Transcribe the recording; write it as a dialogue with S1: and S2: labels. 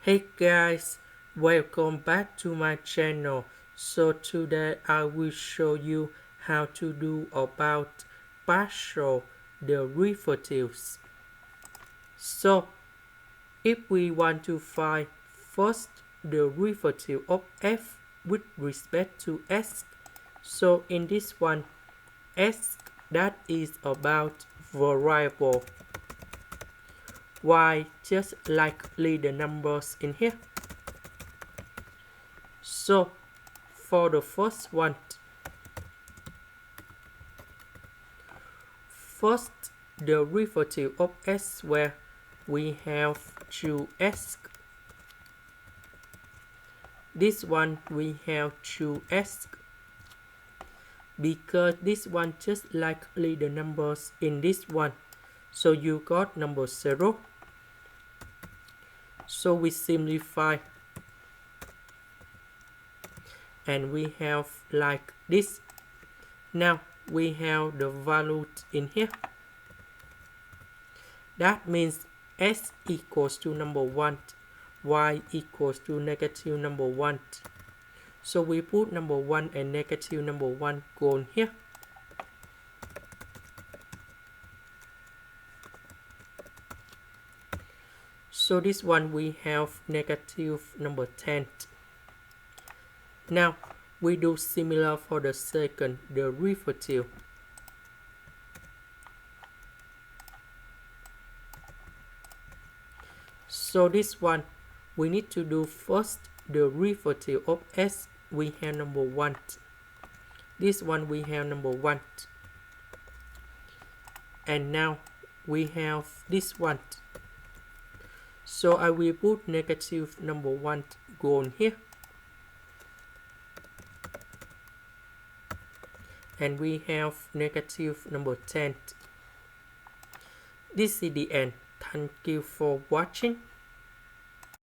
S1: Hey guys, welcome back to my channel. So today I will show you how to do about partial derivatives. So if we want to find first derivative of f with respect to s, so in this one, s that is about variable, y just likely the numbers in here. So for the first one, first derivative of s where we have 2s. This one we have 2s because this one just likely the numbers in this one. So you got number 0. So we simplify and we have like this. Now we have the value in here. That means s equals to number 1, y equals to negative number 1. So we put number 1 and negative number 1 go in here. So this one we have negative number 10. Now we do similar for the second derivative. So this one we need to do first derivative of s. We have number 1. This one we have number 1. And now we have this one. So I will put negative number 1 go on here. And we have negative number 10. This is the end. Thank you for watching.